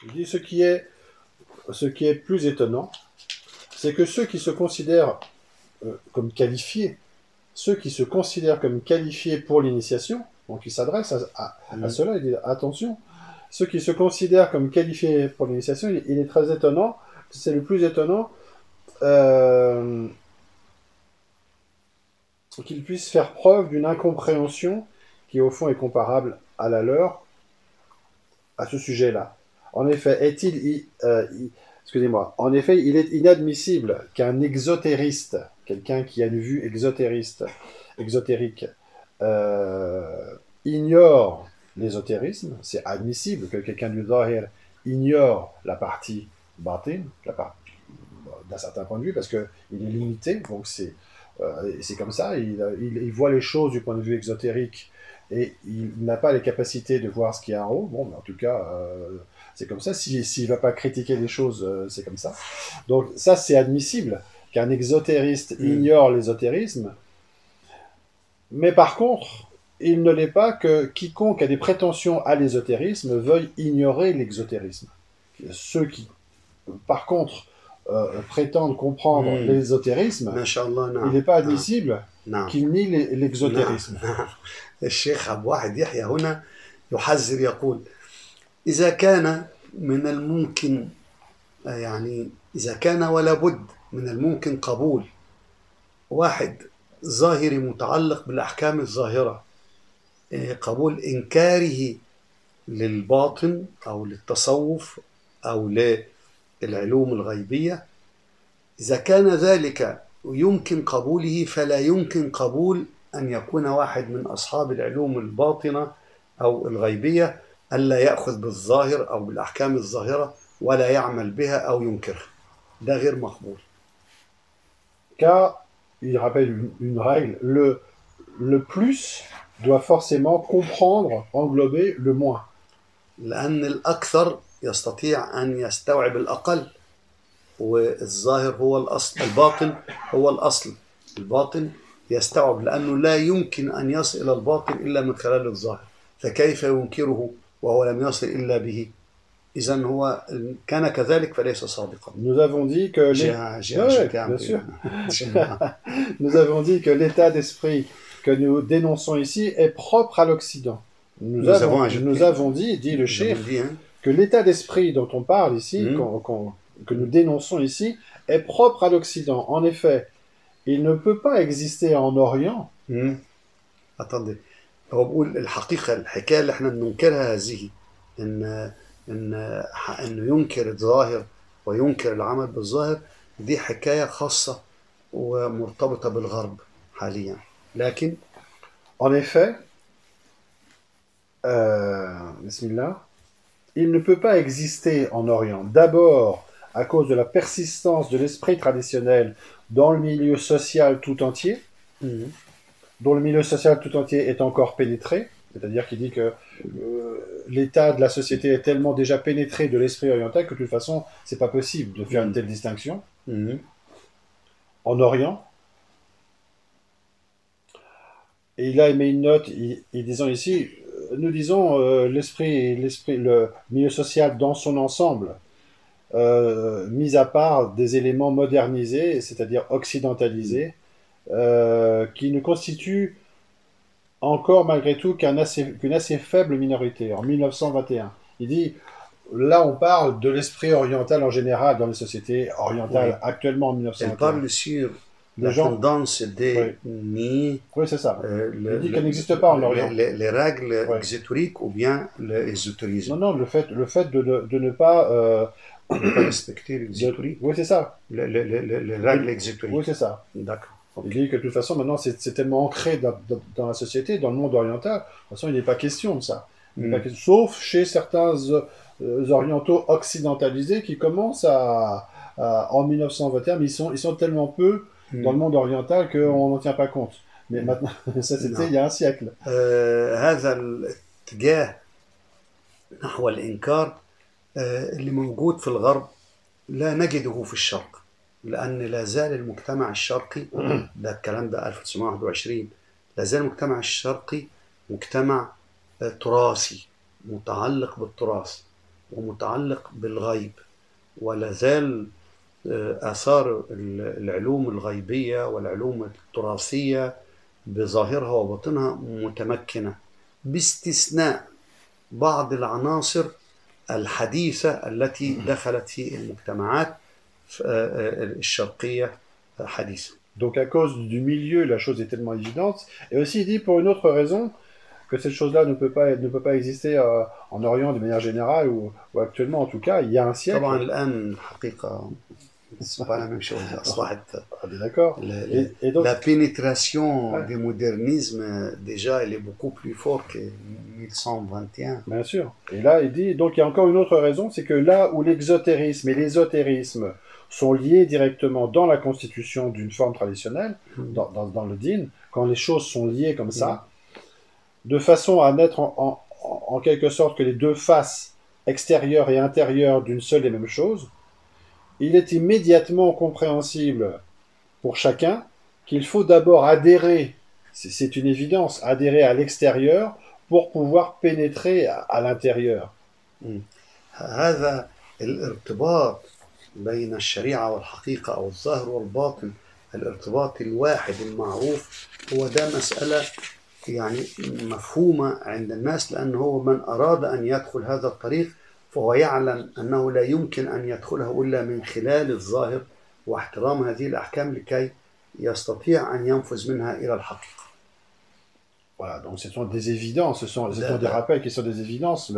Il dit ce qui est plus étonnant, c'est que ceux qui se considèrent comme qualifiés, ceux qui se considèrent comme qualifiés pour l'initiation, donc il s'adresse à cela, il dit attention, ceux qui se considèrent comme qualifiés pour l'initiation, il est très étonnant, c'est le plus étonnant, qu'ils puissent faire preuve d'une incompréhension qui au fond est comparable à la leur à ce sujet-là. En effet, excusez-moi, en effet, il est inadmissible qu'un exotériste, quelqu'un qui a une vue exotérique, ignore l'ésotérisme. C'est admissible que quelqu'un du Zahir ignore la partie batin, d'un certain point de vue, parce qu'il est limité, donc c'est comme ça, il voit les choses du point de vue exotérique, et il n'a pas les capacités de voir ce qu'il y a en haut. Bon, mais en tout cas, c'est comme ça. S'il ne va pas critiquer les choses, c'est comme ça. Donc ça, c'est admissible qu'un exotériste ignore l'ésotérisme. Mais par contre, il ne l'est pas que quiconque a des prétentions à l'ésotérisme veuille ignorer l'exotérisme. Ceux qui, par contre, prétendent comprendre l'ésotérisme, il n'est pas admissible qu'il nie l'exotérisme. الشيخ أبو واحد يحيى هنا يحذر يقول إذا كان من الممكن يعني إذا كان ولا بد من الممكن قبول واحد ظاهري متعلق بالأحكام الظاهرة قبول إنكاره للباطن أو للتصوف أو للعلوم الغيبية إذا كان ذلك يمكن قبوله فلا يمكن قبول أن يكون واحد من أصحاب العلوم الباطنة أو الغيبية ألا يأخذ بالظاهر أو بالأحكام الظاهرة ولا يعمل بها أو ينكرها. ده غير مقبول. Car il rappelle une règle, le plus doit forcément comprendre, englober le moins. لأن الأكثر يستطيع أن يستوعب الأقل والظاهر هو الأصل الباطن هو الأصل الباطن يستوعب لأنه لا يمكن أن يصل إلى الباطن إلا من خلال الظاهر فكيف ينكره وهو لم يصل إلا به إذن هو كان كذلك فليس صادقا. Nous avons dit que nous avons dit que l'état d'esprit que nous dénonçons ici est propre à l'Occident. Nous avons dit le cheikh, que l'état d'esprit dont on parle ici, que nous dénonçons ici, est propre à l'Occident. En effet, il ne peut pas exister en Orient. Attendez, هو بقول الحقيقة الحكاية اللي احنا بننكرها هذه إنه ينكر الظاهر وينكر العمل بالظاهر دي حكاية خاصة ومرتبطة بالغرب حاليا. لكن en effet, bismillah, il ne peut pas exister en Orient. D'abord, à cause de la persistance de l'esprit traditionnel dans le milieu social tout entier, dont le milieu social tout entier est encore pénétré, c'est-à-dire qu'il dit que l'état de la société est tellement déjà pénétré de l'esprit oriental que de toute façon, c'est pas possible de faire une telle distinction. En Orient, et il a émis une note, disant ici, nous disons le milieu social dans son ensemble, mis à part des éléments modernisés, c'est-à-dire occidentalisés, qui ne constituent encore malgré tout qu'une assez faible minorité. En 1921, il dit, là on parle de l'esprit oriental en général dans les sociétés orientales actuellement en 1921. Elle parle sur la tendance des nids. Oui, c'est ça. Il dit qu'elle n'existe pas en Orient. Les règles exotériques ou bien l'ésotérisme. Non, le fait de ne pas respecter l'exotérisme. Oui, c'est ça. Les règles exotériques. Oui, c'est ça. D'accord. Il dit que de toute façon, maintenant, c'est tellement ancré dans la société, dans le monde oriental, de toute façon, il n'est pas question de ça. Sauf chez certains orientaux occidentalisés qui commencent en 1921, mais ils sont tellement peu dans le monde oriental qu'on n'en tient pas compte. Mais maintenant, ça c'était il y a un siècle. هذا الاتجاه نحو الإنكار اللي موجود في الغرب لا نجده في الشرق لأن لا زال المجتمع الشرقي ده الكلام ده 1921 لا زال المجتمع الشرقي مجتمع تراثي متعلق بالتراث ومتعلق بالغيب، ولا زال آثار العلوم الغيبية والعلوم التراثية بظاهرها وباطنها متمكنة، باستثناء بعض العناصر الحديثة التي دخلت في المجتمعات الشرقية حديثا. Donc à cause du milieu, la chose est tellement évidente. Et aussi il dit pour une autre raison que cette chose-là ne peut pas exister en Orient de manière générale ou actuellement en tout cas. Il y a un siècle. طبعا الآن حقيقة c'est pas la même chose. أصبحت d'accord. Et donc, la pénétration du modernisme déjà elle est beaucoup plus forte que 1121. Bien sûr. Et là il dit donc il y a encore une autre raison, c'est que là où l'exotérisme et l'ésotérisme sont liés directement dans la constitution d'une forme traditionnelle, dans le din, quand les choses sont liées comme ça, de façon à n'être en quelque sorte que les deux faces extérieures et intérieures d'une seule et même chose, il est immédiatement compréhensible pour chacun qu'il faut d'abord adhérer, c'est une évidence, adhérer à l'extérieur pour pouvoir pénétrer à l'intérieur. هذا الارتباط بين الشريعة والحقيقة أو الظاهر والباطن، الارتباط الواحد المعروف، هو ده مسألة يعني مفهومة عند الناس، لأنه هو من أراد أن يدخل هذا الطريق فهو يعلم أنه لا يمكن أن يدخله إلا من خلال الظاهر واحترام هذه الأحكام لكي يستطيع أن ينفذ منها إلى الحقيقة. Voilà, donc ce sont des évidences, ce sont des rappels qui sont des évidences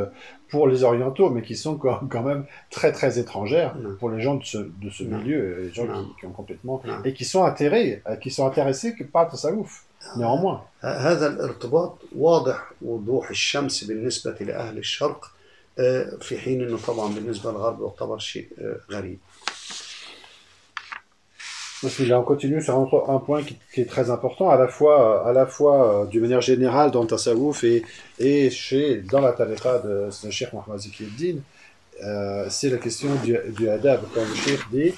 pour les orientaux, mais qui sont quand même très très étrangères pour les gens de ce milieu, les gens qui ont complètement et qui sont intéressés par le tasawwuf. néanmoins. هذا الارتباط واضح وضوح الشمس بالنسبة لأهل الشرق، في حين أنه طبعا بالنسبة للغرب يعتبر شيء غريب. Là, on continue sur un point qui est très important, à la fois d'une manière générale dans le tasawwuf et dans la tariqa de Cheikh Mohammed Zaki-ed-Din, c'est la question du adab. Comme le Cheikh dit,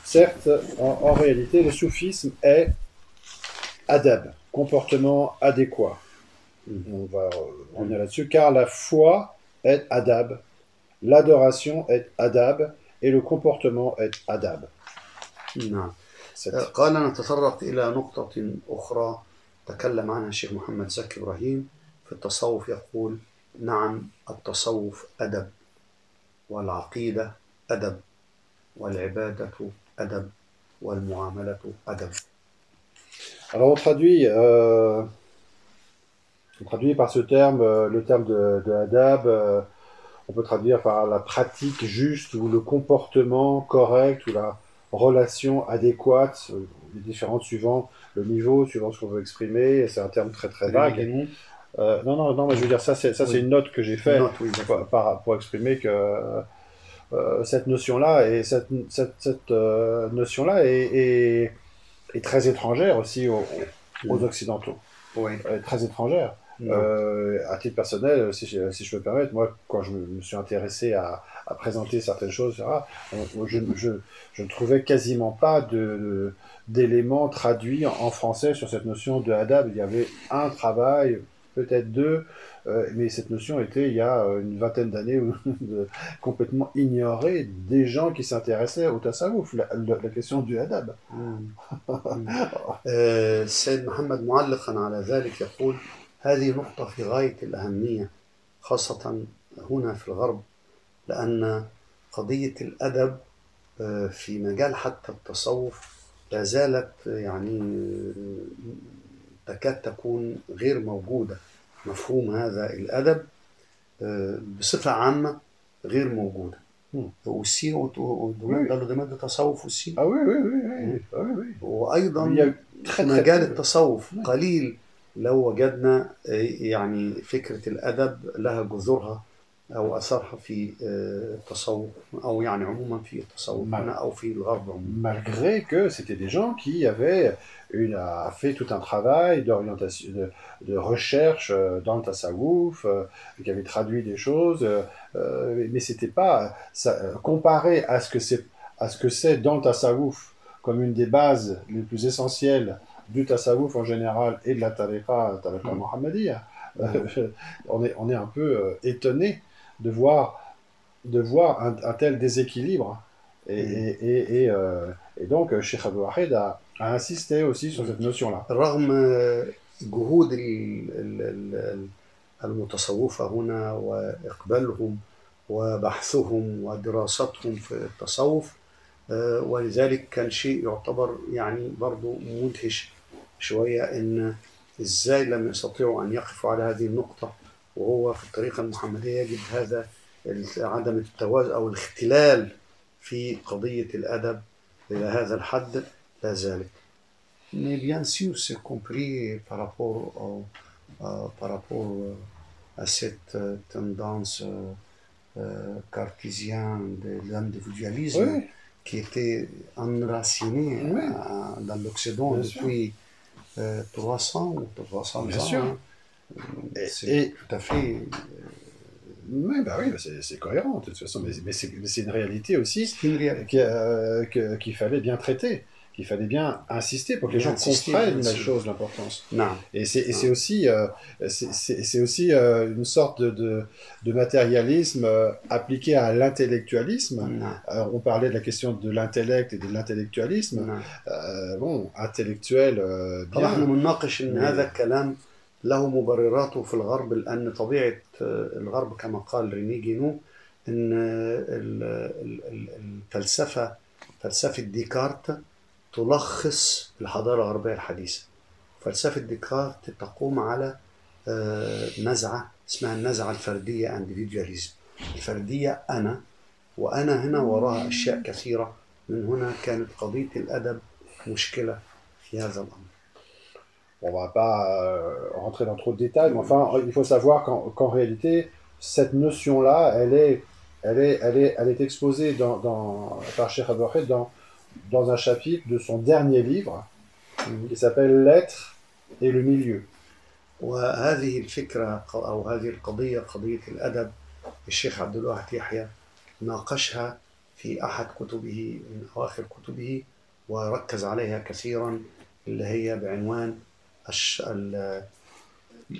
certes, en réalité, le soufisme est adab, comportement adéquat. On va revenir là-dessus, car la foi est adab, l'adoration est adab, et le comportement est adab. نعم. قال نتطرق إلى نقطة أخرى تكلم عنها الشيخ محمد زكي إبراهيم في التصوف. يقول نعم التصوف أدب، والعقيدة أدب، والعبادة أدب، والمعاملة أدب. Alors on traduit par ce terme, le terme de adab, on peut traduire par la pratique juste ou le comportement correct ou la relation adéquate, différente suivant le niveau, suivant ce qu'on veut exprimer. C'est un terme très très vague. Non, mais je veux dire, ça c'est une note que j'ai faite pour exprimer que cette notion-là et cette notion-là est très étrangère aussi aux Occidentaux. Très étrangère. À titre personnel, si je peux me permettre, moi, quand je me suis intéressé à présenter certaines choses, je ne trouvais quasiment pas d'éléments traduits en français sur cette notion de adab. Il y avait un travail, peut-être deux, mais cette notion était, il y a une vingtaine d'années, complètement ignorée des gens qui s'intéressaient au tasawwuf, la question du adab. السيد محمد معلقا على ذلك يقول هذه نقطة في غاية الأهمية خاصة هنا في الغرب، لأن قضية الأدب في مجال حتى التصوف لا زالت يعني تكاد تكون غير موجودة. مفهوم هذا الأدب بصفة عامة غير موجودة. aussi dans le domaine du tasawuf aussi. Ah oui. وأيضا في مجال التصوف قليل لو وجدنا يعني فكرة الأدب لها جذورها أو أثرها في التصوف أو يعني عموما في التصوف أو في الغرب عموما. Malgré que c'était des gens qui avaient fait tout un travail d'orientation, de recherche dans le tasawwuf, qui avaient traduit des choses, mais c'était pas comparé à ce que c'est dans le tasawwuf comme une des bases les plus essentielles du tasawwuf en général et de la tariqa mohammediya. On est un peu étonné de voir de voir un tel déséquilibre. Et donc, Cheikh Abdul Wahid a insisté aussi sur cette notion-là. رغم جهود المتصوفة هنا وإقبالهم وبحثهم ودراستهم في التصوف، ولذلك كان شيء يعتبر يعني برضو مدهش شوية إن إزاي لم يستطيعوا أن يقفوا على هذه النقطة، وهو في الطريقة المحمدية يجب هذا عدم التوازن أو الاختلال في قضية الأدب إلى هذا الحد لا زالت. Mais bien sûr, c'est compris par rapport à cette tendance cartésienne de l'individualisme, Oui, qui était enracinée oui, dans l'Occident bien depuis 300 ou 300 bien ans. sûr. Hein. C'est Et, tout à fait. oui, bah oui, bah c'est cohérent de toute façon, mais c'est une réalité aussi C'est une réalité. qu'il fallait bien traiter, qu'il fallait bien insister pour que les Bien gens insister, comprennent bien la sûr. chose, l'importance. Non. Et c'est aussi, une sorte de matérialisme appliqué à l'intellectualisme. Non. On parlait de la question de l'intellect et de l'intellectualisme. Non. Bon, intellectuel, طبعا احنا bien. بنناقش ان Mais- هذا الكلام له مبرراته في الغرب، لان طبيعه الغرب كما قال ريني جينو ان الفلسفه، فلسفه ديكارت تلخص الحضاره الغربيه الحديثه. فلسفه ديكارت تقوم على نزعه اسمها النزعه الفرديه individualism. الفرديه انا، وانا هنا وراها اشياء كثيره. من هنا كانت قضيه الادب مشكله في هذا الامر. On va pas rentrer dans trop de détails, mais enfin, il faut savoir qu'en réalité, cette notion-là, elle est exposée par Cheikh Abdul Wahid dans un chapitre de son dernier livre, qui s'appelle L'être et le milieu. وهذه الفكرة أو هذه القضية، قضية الأدب، الشيخ عبد الواحد يحيى ناقشها في أحد كتبه من أواخر كتبه، وركز عليها كثيرا، اللي هي بعنوان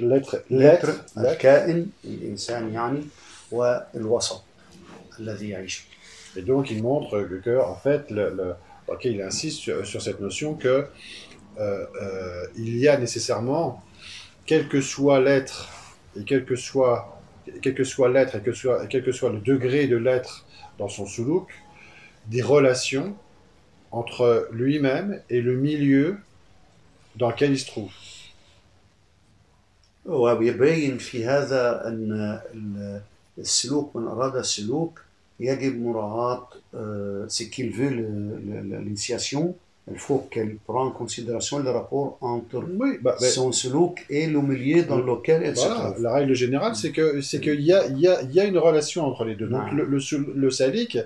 L'être, الكائن، الإنسان يعني، والوسط الذي يعيش. Et donc, il montre en fait, il insiste sur cette notion que il y a nécessairement, quel que soit l'être, et quel que soit l'être, et quel que soit le degré de l'être dans son soulouk, des relations entre lui-même et le milieu dans lequel il se trouve. ويبين في هذا أن السلوك، من أراد السلوك يجب مراعاة ce qu'il veut l'initiation. Il faut qu'elle prenne en considération le rapport entre Oui, son soulouk et le milieu dans lequel elle se voilà, trouve. la règle générale, c'est qu'il y a une relation entre les deux. Donc le salik,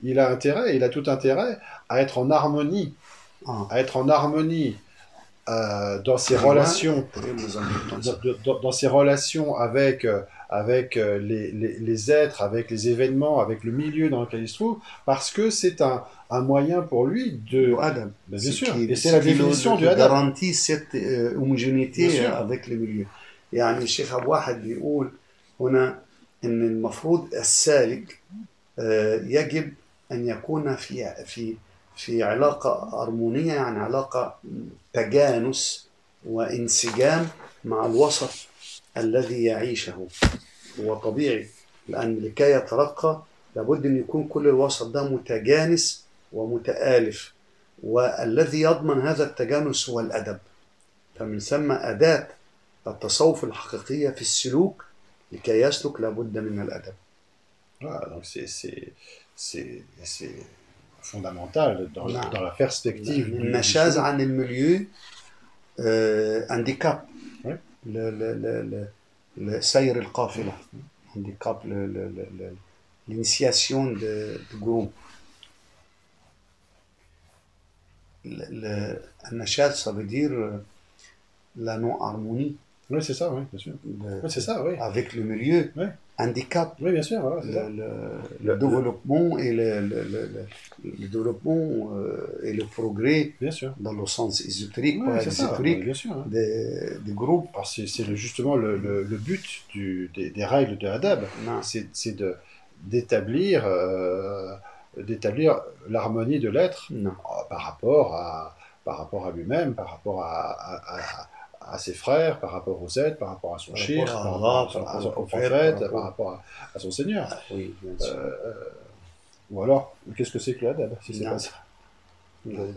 il a intérêt, il a tout intérêt à être en harmonie, dans ses relations, dans ses relations avec les êtres, avec les événements, avec le milieu dans lequel il se trouve, parce que c'est un moyen pour lui de... Adam. Bien sûr, et c'est la définition du Adam. garantit cette homogénéité avec le milieu. يعني الشيخ أبو واحد بيقول هنا إن المفروض السالك يجب أن يكون في علاقة هرمونية، يعني علاقة تجانس وانسجام مع الوسط الذي يعيشه. هو طبيعي، لأن لكي يترقى لابد أن يكون كل الوسط ده متجانس ومتآلف، والذي يضمن هذا التجانس هو الأدب. فمن ثم أداة التصوف الحقيقية في السلوك لكي يسلك لابد من الأدب. Voilà, donc c'est fondamental dans la perspective du النشاز عن المليو handicap سير القافلة، handicap l'initiation de groupe. النشاز ça veut dire la non-harmonie. Oui, c'est ça, oui, bien sûr. Oui, c'est ça, oui. Avec le milieu, oui. Handicap. Oui, bien sûr, voilà, le développement et le développement et le progrès, bien sûr, dans le sens ésotérique, oui, ésotérique, bien sûr, hein. des groupes. Alors c'est justement le but des règles de Adab, c'est d'établir l'harmonie de l'être Non. par rapport à lui-même, par rapport à ses frères, par rapport aux êtres, par rapport à son Par shir, rapport à par Allah, rapport par rapport au au prophète, prophète, par par rapport- rapport à son Seigneur. Oui, bien sûr. Ou alors, qu'est-ce que c'est que l'adab si c'est Non. pas ça? Non.